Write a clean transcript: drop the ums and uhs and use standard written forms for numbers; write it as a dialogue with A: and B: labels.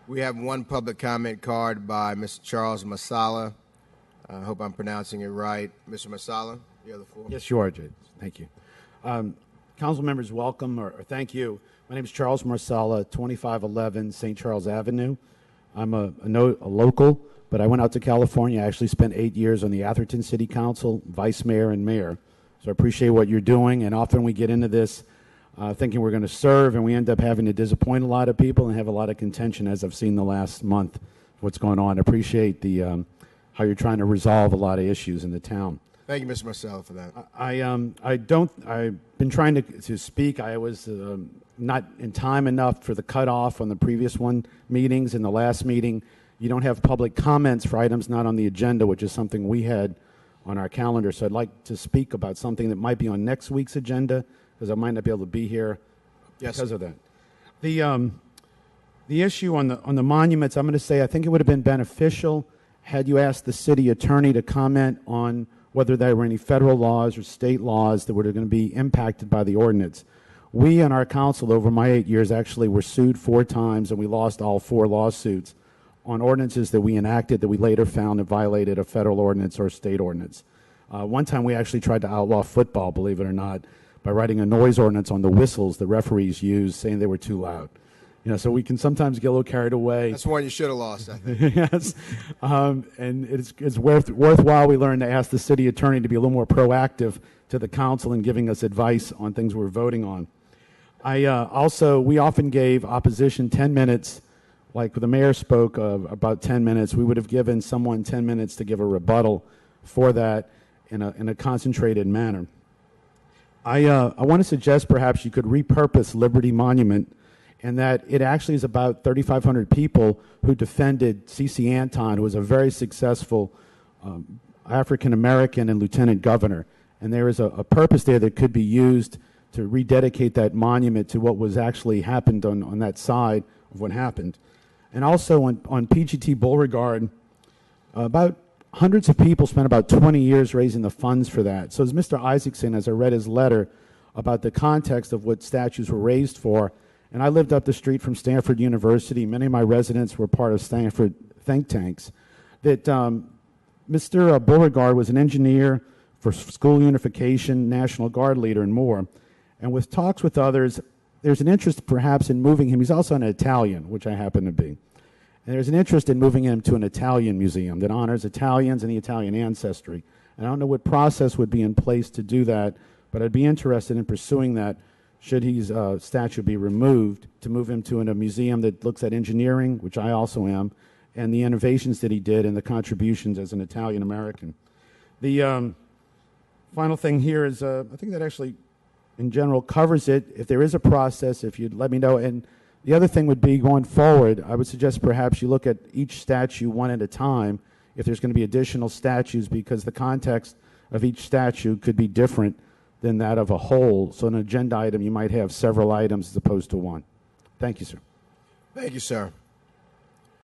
A: We have one public comment card by Mr. Charles Marsala. I hope I'm pronouncing it right. Mr. Marsala, you have the floor.
B: Yes, you are, Judge. Thank you. Council members, welcome, or thank you. My name is Charles Marsala, 2511 St. Charles Avenue. I'm a local, but I went out to California. I actually spent 8 years on the Atherton City Council, vice mayor and mayor. So I appreciate what you're doing, and often we get into this thinking we're going to serve, and we end up having to disappoint a lot of people and have a lot of contention, as I've seen the last month, what's going on. I appreciate the how you're trying to resolve a lot of issues in the town.
A: Thank you, Mr. Marsala, for that.
B: I've been trying to speak. I was not in time enough for the cutoff on the previous meetings. In the last meeting, you don't have public comments for items not on the agenda, which is something we had on our calendar. So I'd like to speak about something that might be on next week's agenda, because I might not be able to be here because of that. The issue on the monuments, I'm going to say I think it would have been beneficial had you asked the city attorney to comment on whether there were any federal laws or state laws that were going to be impacted by the ordinance. We on our council over my 8 years actually were sued 4 times, and we lost all 4 lawsuits on ordinances that we enacted that we later found had violated a federal ordinance or a state ordinance. One time we actually tried to outlaw football, believe it or not, by writing a noise ordinance on the whistles the referees used, saying they were too loud. You know, so we can sometimes get a little carried away.
A: That's one you should have lost, I think.
B: Yes, and it's worthwhile we learn to ask the city attorney to be a little more proactive to the council in giving us advice on things we're voting on. We often gave opposition 10 minutes, like the mayor spoke of about 10 minutes. We would have given someone 10 minutes to give a rebuttal for that in a concentrated manner. I want to suggest perhaps you could repurpose Liberty Monument, and that it actually is about 3,500 people who defended C.C. Antoine, who was a very successful African-American and lieutenant governor. And there is a purpose there that could be used to rededicate that monument to what was actually happened on that side of what happened. And also on PGT Beauregard, about hundreds of people spent about 20 years raising the funds for that. So as Mr. Isaacson, as I read his letter about the context of what statues were raised for, and I lived up the street from Stanford University. Many of my residents were part of Stanford think tanks. That Mr. Beauregard was an engineer for school unification, National Guard leader, and more. And with talks with others, there's an interest perhaps in moving him. He's also an Italian, which I happen to be. And there's an interest in moving him to an Italian museum that honors Italians and the Italian ancestry. And I don't know what process would be in place to do that, but I'd be interested in pursuing that should his statue be removed, to move him to a museum that looks at engineering, which I also am, and the innovations that he did and the contributions as an Italian-American. The final thing here is, I think that actually, in general, covers it. If there is a process, if you'd let me know. And the other thing would be, going forward, I would suggest perhaps you look at each statue one at a time, if there's going to be additional statues, because the context of each statue could be different than that of a whole. So an agenda item, you might have several items as opposed to one. Thank you, sir.
A: Thank you, sir.